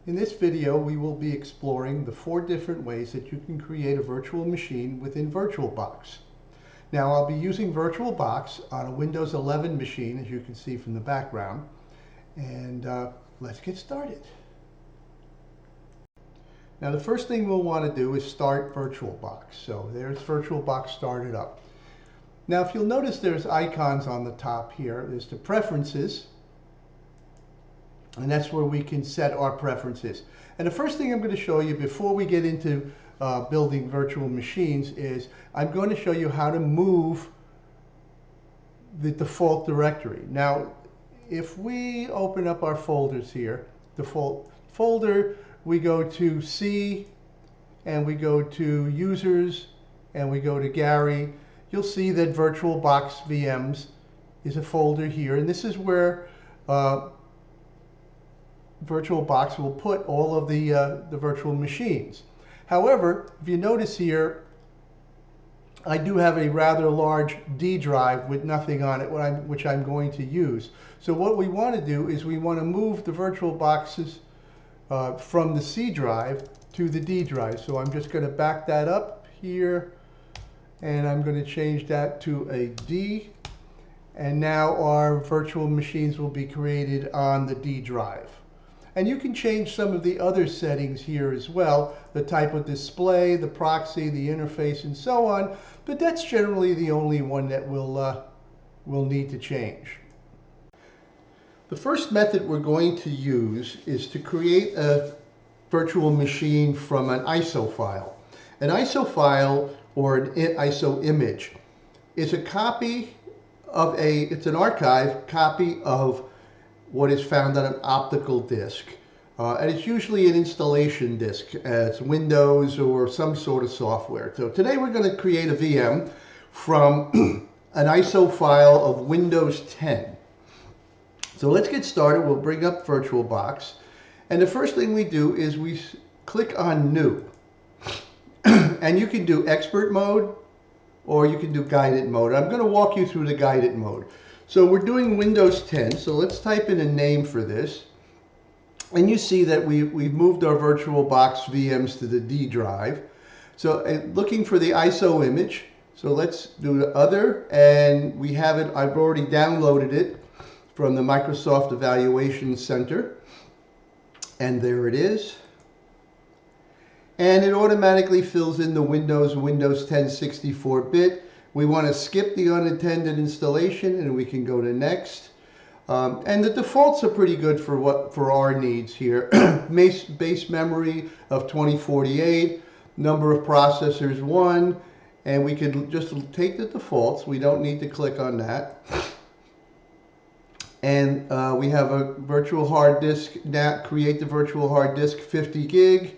In this video, we will be exploring the 4 different ways that you can create a virtual machine within VirtualBox. Now, I'll be using VirtualBox on a Windows 11 machine, as you can see from the background, and let's get started. Now, the first thing we'll want to do is start VirtualBox. So there's VirtualBox started up. Now, if you'll notice, there's icons on the top here. There's the preferences, and that's where we can set our preferences. And the first thing I'm going to show you before we get into building virtual machines is I'm going to show you how to move the default directory. Now, if we open up our folders here, default folder, we go to C, and we go to Users, and we go to Gary, you'll see that VirtualBox VMs is a folder here, and this is where VirtualBox will put all of the virtual machines. However, if you notice here, I do have a rather large D drive with nothing on it, which I'm going to use. So what we want to do is we want to move the VirtualBoxes from the C drive to the D drive. So I'm just going to back that up here, and I'm going to change that to a D. And now our virtual machines will be created on the D drive. And you can change some of the other settings here as well, the type of display, the proxy, the interface, and so on. But that's generally the only one that we'll need to change. The first method we're going to use is to create a virtual machine from an ISO file. An ISO file, or an ISO image, is a copy of it's an archive copy of what is found on an optical disk. And it's usually an installation disk, as Windows or some sort of software. So today we're going to create a VM from an ISO file of Windows 10. So let's get started. We'll bring up VirtualBox. And the first thing we do is we click on New. And you can do Expert mode, or you can do Guided mode. I'm going to walk you through the Guided mode. So we're doing Windows 10, so let's type in a name for this. And you see that we've moved our VirtualBox VMs to the D drive. So looking for the ISO image, so let's do the other, and we have it, I've already downloaded it from the Microsoft Evaluation Center. And there it is. And it automatically fills in the Windows 10 64-bit. We want to skip the unintended installation, and we can go to Next. And the defaults are pretty good for our needs here. Base memory of 2048, number of processors 1, and we can just take the defaults. We don't need to click on that. And we have a virtual hard disk. Now, create the virtual hard disk 50 gig.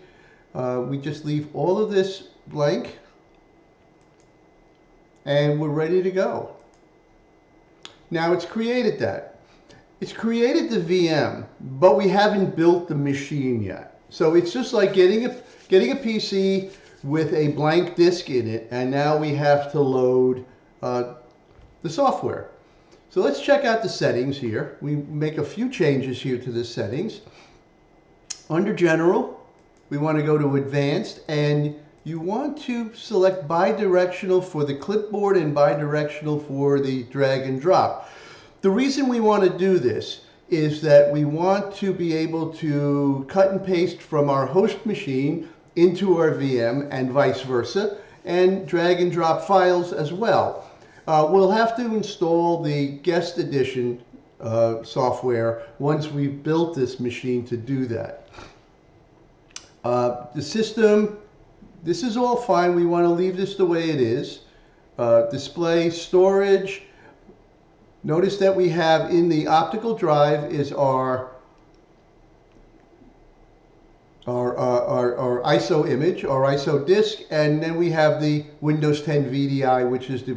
We just leave all of this blank, and we're ready to go. Now it's created that. It's created the VM, but we haven't built the machine yet. So it's just like getting a PC with a blank disk in it, and now we have to load the software. So let's check out the settings here. We make a few changes here to the settings. Under General, we want to go to Advanced, and you want to select bidirectional for the clipboard and bidirectional for the drag and drop. The reason we want to do this is that we want to be able to cut and paste from our host machine into our VM and vice versa, and drag and drop files as well. We'll have to install the guest edition software once we've built this machine to do that. The system, this is all fine. We want to leave this the way it is. Display, storage. Notice that we have in the optical drive is our ISO image, our ISO disk, and then we have the Windows 10 VDI, which is the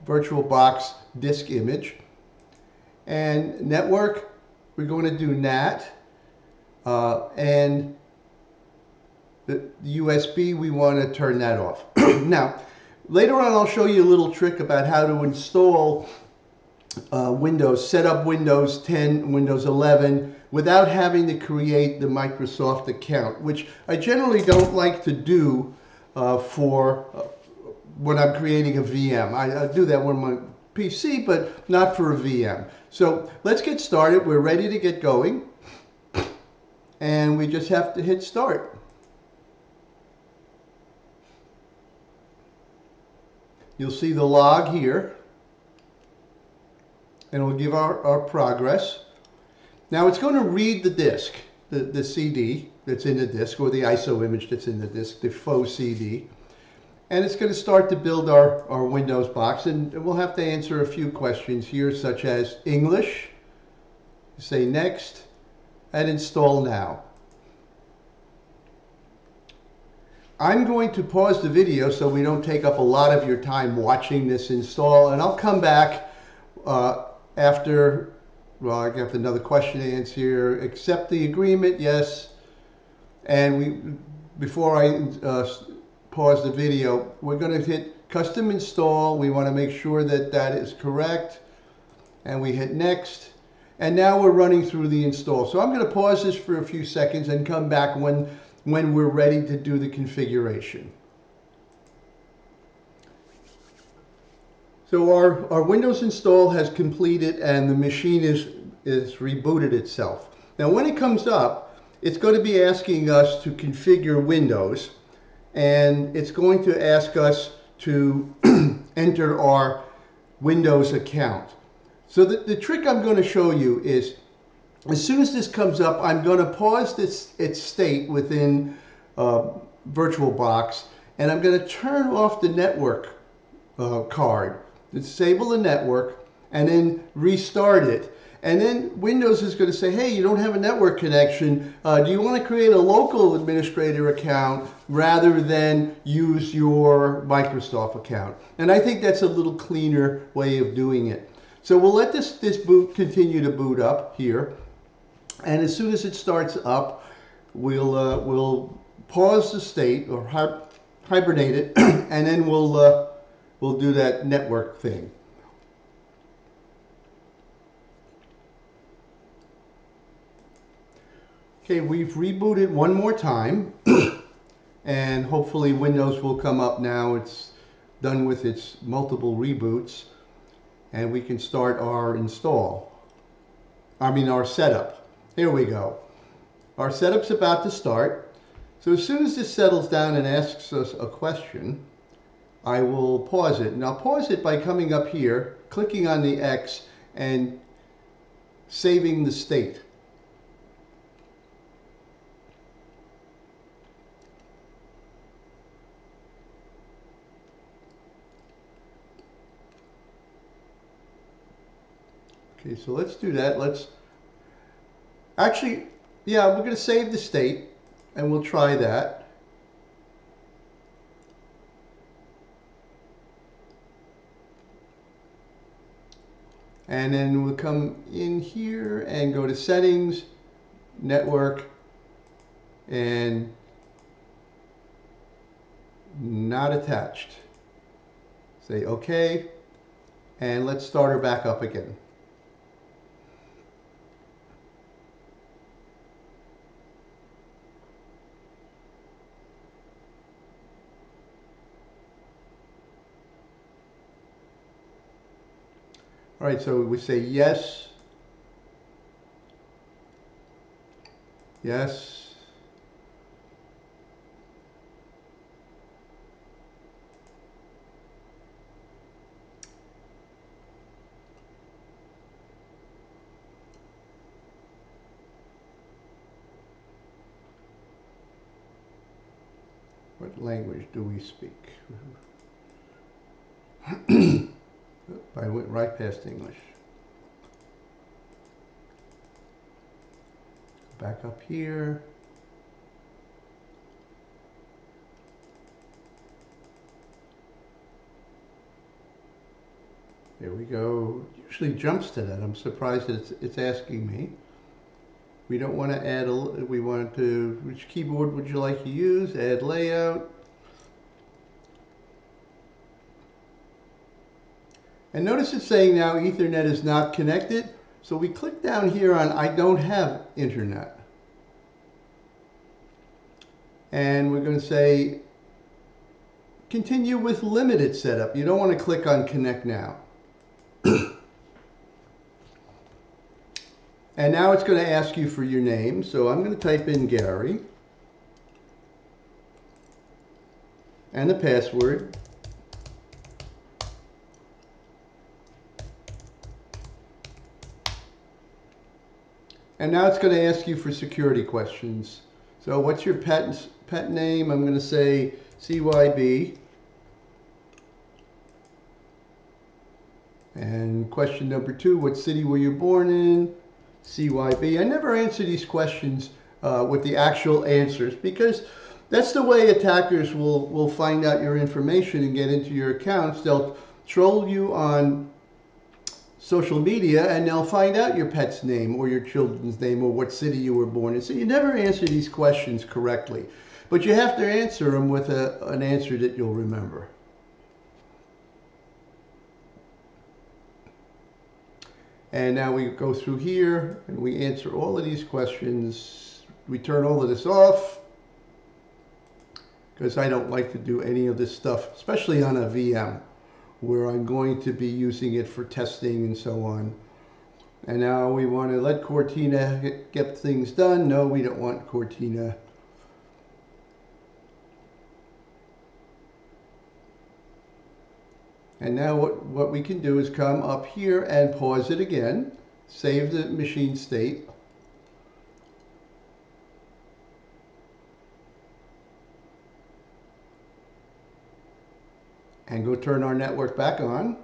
VirtualBox disk image. And network, we're going to do NAT, and the USB, we want to turn that off. Now, later on I'll show you a little trick about how to install Windows, set up Windows 10, Windows 11 without having to create the Microsoft account, which I generally don't like to do for when I'm creating a VM. I do that on my PC, but not for a VM. So let's get started. We're ready to get going. And we just have to hit start. You'll see the log here. And it will give our progress. Now it's going to read the disk, the CD that's in the disk, or the ISO image that's in the disk, the faux CD. And it's going to start to build our Windows box, and we'll have to answer a few questions here, such as English, say next, and install now. I'm going to pause the video so we don't take up a lot of your time watching this install, and I'll come back after, well, I got another question to answer here. Accept the agreement, yes. And before I pause the video, we're going to hit custom install. We want to make sure that that is correct. And we hit next. And now we're running through the install. So I'm going to pause this for a few seconds and come back when we're ready to do the configuration. So our Windows install has completed and the machine is rebooted itself. Now when it comes up, it's going to be asking us to configure Windows, and it's going to ask us to enter our Windows account. So the trick I'm going to show you is, as soon as this comes up, I'm going to pause its state within VirtualBox, and I'm going to turn off the network card, disable the network, and then restart it. And then Windows is going to say, hey, you don't have a network connection. Do you want to create a local administrator account rather than use your Microsoft account? And I think that's a little cleaner way of doing it. So we'll let this boot continue to boot up here. And as soon as it starts up, we'll pause the state or hibernate it, and then we'll do that network thing. Okay, we've rebooted one more time, and hopefully Windows will come up now. It's done with its multiple reboots, and we can start our our setup. Here we go. Our setup's about to start. So as soon as this settles down and asks us a question, I will pause it. And I'll pause it by coming up here, clicking on the X, and saving the state. Okay, so let's do that. Yeah, we're going to save the state, and we'll try that. And then we'll come in here and go to Settings, Network, and Not Attached. Say OK, and let's start her back up again. All right, so we say yes, yes, what language do we speak? I went right past English. Back up here. There we go. It usually jumps to that. I'm surprised that it's asking me. We don't want to add we want to, which keyboard would you like to use? Add layout. And notice it's saying now Ethernet is not connected. So we click down here on I don't have internet. And we're going to say continue with limited setup. You don't want to click on connect now. And now it's going to ask you for your name. So I'm going to type in Gary. And the password. And now it's going to ask you for security questions. So what's your pet name? I'm going to say CYB. And question number 2, what city were you born in? CYB. I never answer these questions with the actual answers because that's the way attackers will find out your information and get into your accounts. They'll troll you on social media and they'll find out your pet's name or your children's name or what city you were born in. So you never answer these questions correctly, but you have to answer them with an answer that you'll remember. And now we go through here and we answer all of these questions. We turn all of this off because I don't like to do any of this stuff, especially on a VM where I'm going to be using it for testing and so on. And now we want to let Cortina get things done. No, we don't want Cortina. And now what we can do is come up here and pause it again, save the machine state. And go turn our network back on.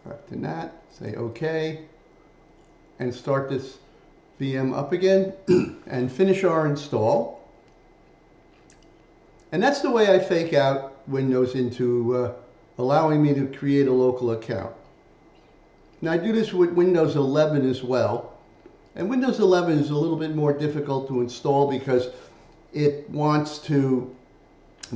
Back to NAT, say OK, and start this VM up again and finish our install. And that's the way I fake out Windows into allowing me to create a local account. Now I do this with Windows 11 as well. And Windows 11 is a little bit more difficult to install because it wants to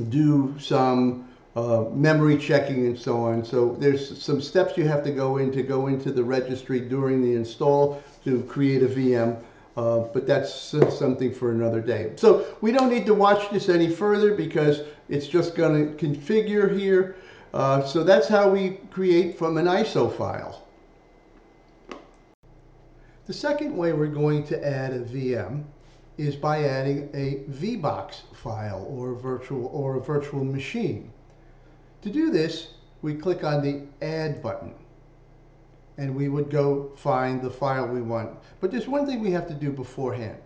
do some memory checking and so on. So there's some steps you have to go into the registry during the install to create a VM. But that's something for another day. So we don't need to watch this any further because it's just going to configure here. So that's how we create from an ISO file. The second way we're going to add a VM is by adding a VBOX file or a virtual machine. To do this, we click on the Add button. And we would go find the file we want. But there's one thing we have to do beforehand.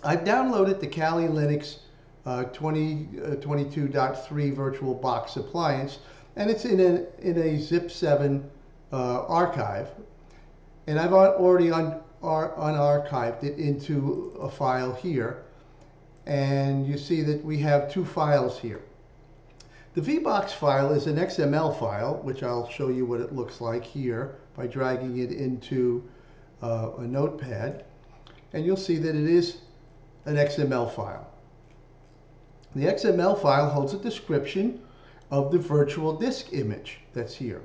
I've downloaded the Kali Linux 2022.3 VirtualBox appliance, and it's in a zip 7 archive. And I've already unarchived it into a file here. And you see that we have 2 files here. The VBOX file is an XML file, which I'll show you what it looks like here by dragging it into a notepad. And you'll see that it is an XML file. The XML file holds a description of the virtual disk image that's here.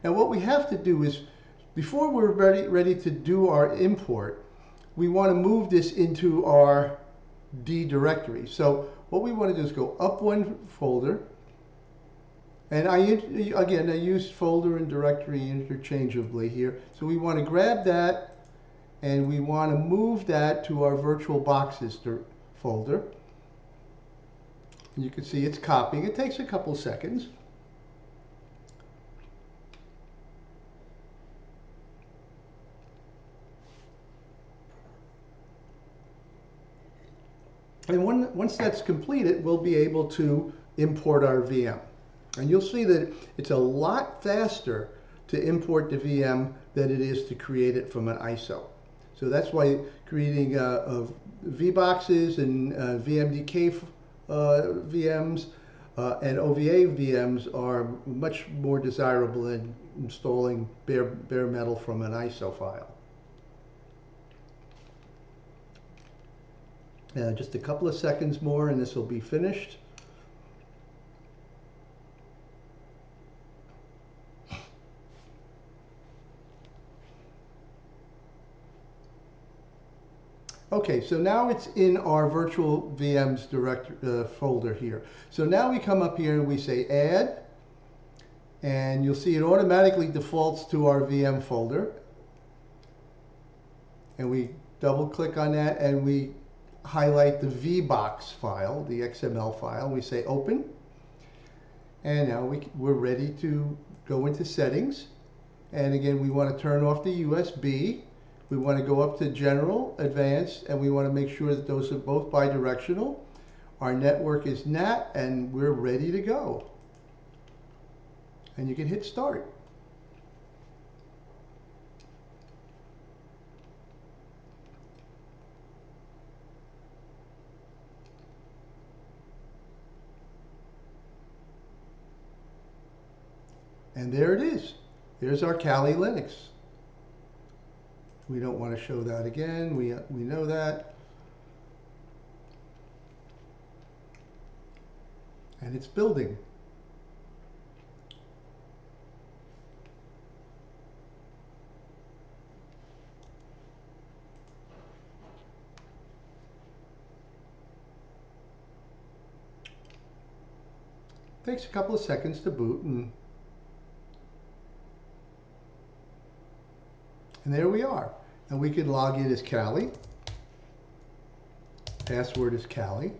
Now what we have to do is, before we're ready to do our import, we want to move this into our D directory. So what we want to do is go up one folder. And I use folder and directory interchangeably here. So we want to grab that and we want to move that to our VirtualBoxes folder. You can see it's copying. It takes a couple seconds. And once that's completed, we'll be able to import our VM. And you'll see that it's a lot faster to import the VM than it is to create it from an ISO. So that's why creating VBOXes and VMDK VMs and OVA VMs are much more desirable than installing bare metal from an ISO file. Just a couple of seconds more and this will be finished. Okay, so now it's in our virtual VMs folder here. So now we come up here and we say add, and you'll see it automatically defaults to our VM folder. And we double click on that and we highlight the VBOX file, the XML file. We say open. And now we're ready to go into settings. And again, we want to turn off the USB. We want to go up to General, Advanced, and we want to make sure that those are both bidirectional. Our network is NAT, and we're ready to go. And you can hit Start. And there it is. There's our Kali Linux. We don't want to show that again. We know that. And it's building. Takes a couple of seconds to boot, and there we are. And we can log in as Kali. Password is Kali.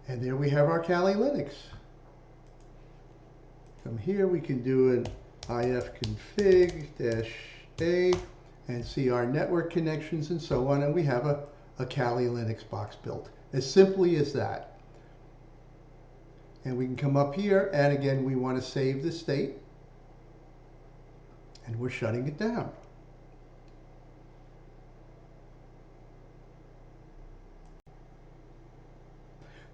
And there we have our Kali Linux. From here we can do an ifconfig-a and see our network connections and so on, and we have a Kali Linux box built. As simply as that. And we can come up here, and again we want to save the state, and we're shutting it down.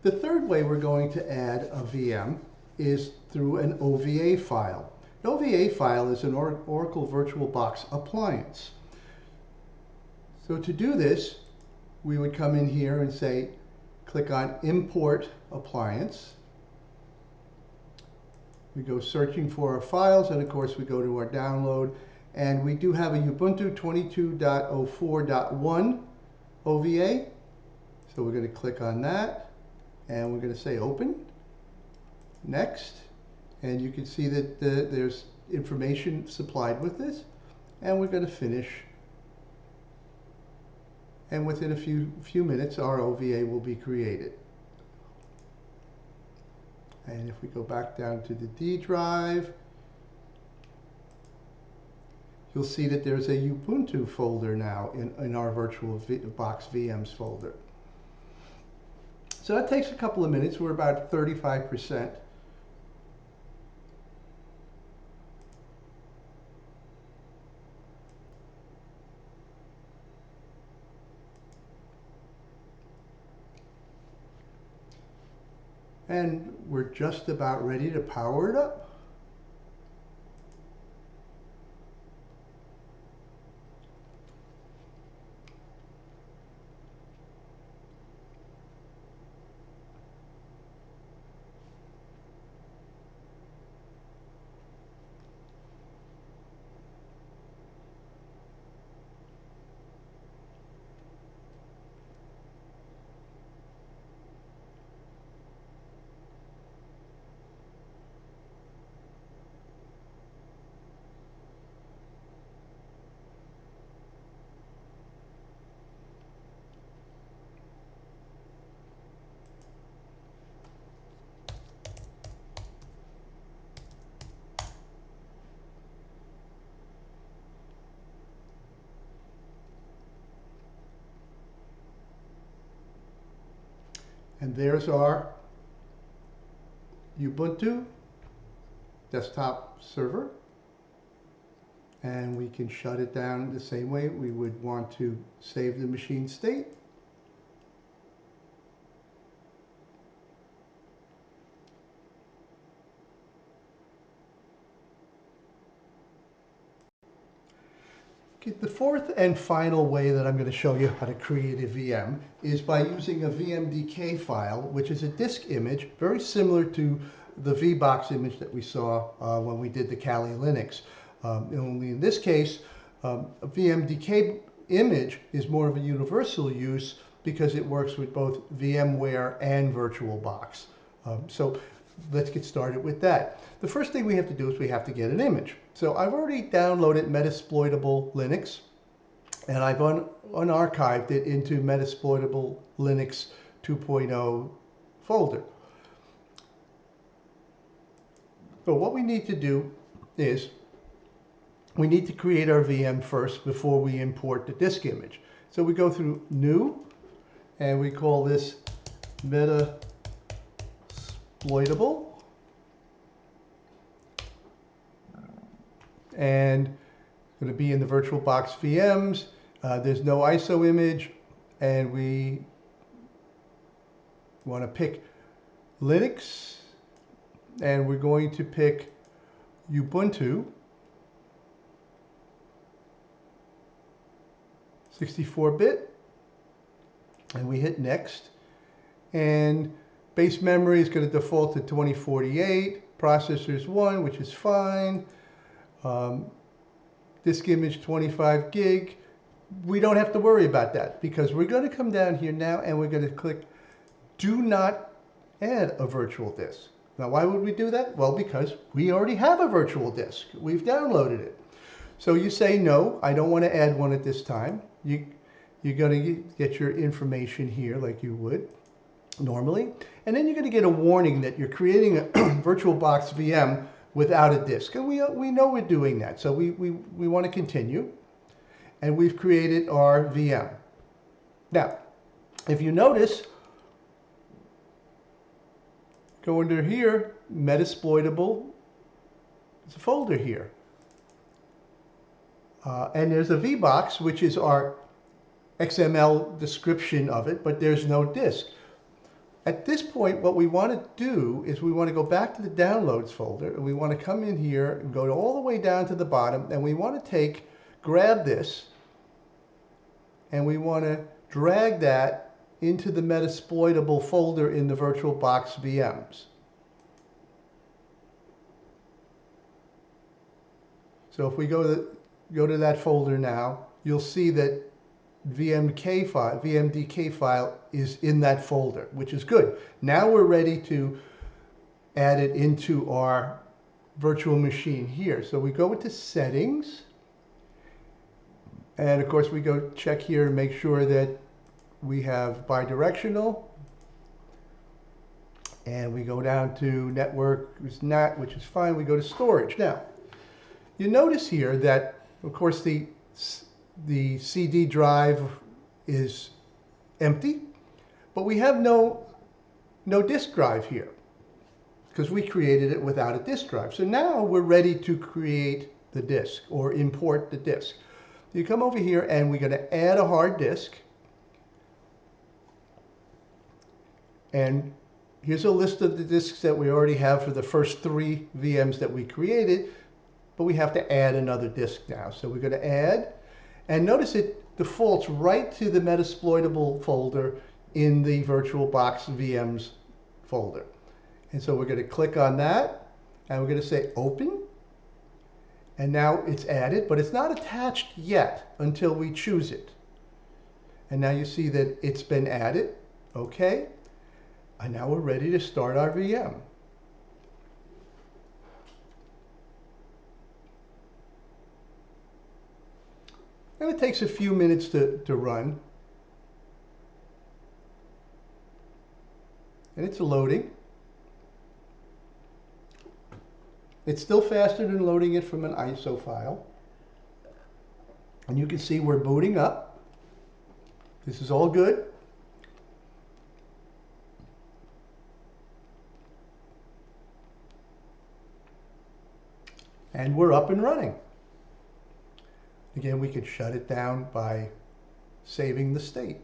The third way we're going to add a VM is through an OVA file. An OVA file is an Oracle VirtualBox appliance. So to do this, we would come in here and say, click on Import Appliance. We go searching for our files, and of course we go to our download, and we do have a Ubuntu 22.04.1 OVA. So we're going to click on that, and we're going to say open, next, and you can see that there's information supplied with this, and we're going to finish. And within a few minutes, our OVA will be created. And if we go back down to the D drive, you'll see that there's a Ubuntu folder now in our VirtualBox VMs folder. So that takes a couple of minutes. We're about 35%. And we're just about ready to power it up. And there's our Ubuntu desktop server. And we can shut it down the same way we would want to save the machine state. Okay, the fourth and final way that I'm going to show you how to create a VM is by using a VMDK file, which is a disk image, very similar to the VBOX image that we saw when we did the Kali Linux. Only in this case, a VMDK image is more of a universal use because it works with both VMware and VirtualBox. So let's get started with that. The first thing we have to do is we have to get an image. So I've already downloaded Metasploitable Linux, and I've unarchived it into Metasploitable Linux 2.0 folder. So what we need to do is we need to create our VM first before we import the disk image. So we go through New, and we call this Metasploitable. And it's going to be in the VirtualBox VMs. There's no ISO image, and we want to pick Linux, and we're going to pick Ubuntu 64-bit, and we hit next. And base memory is going to default to 2048, processor's 1, which is fine. Disk image 25 gig. We don't have to worry about that because we're going to come down here now and we're going to click do not add a virtual disk. Now why would we do that? Well, because we already have a virtual disk. We've downloaded it. So you say no, I don't want to add one at this time. You're going to get your information here like you would normally, and then you're going to get a warning that you're creating a VirtualBox VM without a disk, and we know we're doing that, so we want to continue, and we've created our VM. Now, if you notice, go under here, Metasploitable, there's a folder here. And there's a VBOX, which is our XML description of it, but there's no disk. At this point, what we want to do is we want to go back to the downloads folder, and we want to come in here and go all the way down to the bottom, and we want to grab this, and we want to drag that into the Metasploitable folder in the VirtualBox VMs. So if we go to that folder now, you'll see that VMDK file is in that folder, which is good. Now we're ready to add it into our virtual machine here. So we go into settings, and of course we go check here and make sure that we have bidirectional, and we go down to network is NAT, which is fine. We go to storage. Now you notice here that of course the CD drive is empty, but we have no disk drive here because we created it without a disk drive. So now we're ready to create the disk or import the disk. You come over here and we're going to add a hard disk. And here's a list of the disks that we already have for the first 3 VMs that we created, but we have to add another disk now. So we're going to add, and notice it defaults right to the Metasploitable folder in the VirtualBox VMs folder. And so we're going to click on that, and we're going to say open, and now it's added, but it's not attached yet until we choose it. And now you see that it's been added. Okay, and now we're ready to start our VM. And it takes a few minutes to run. And it's loading. It's still faster than loading it from an ISO file. And you can see we're booting up. This is all good. And we're up and running. Again, we could shut it down by saving the state.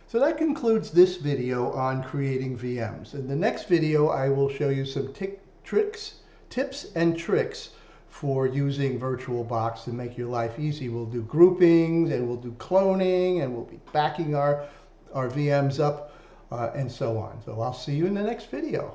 So that concludes this video on creating VMs. In the next video, I will show you some tips and tricks for using VirtualBox to make your life easy. We'll do groupings, and we'll do cloning, and we'll be backing our VMs up and so on. So I'll see you in the next video.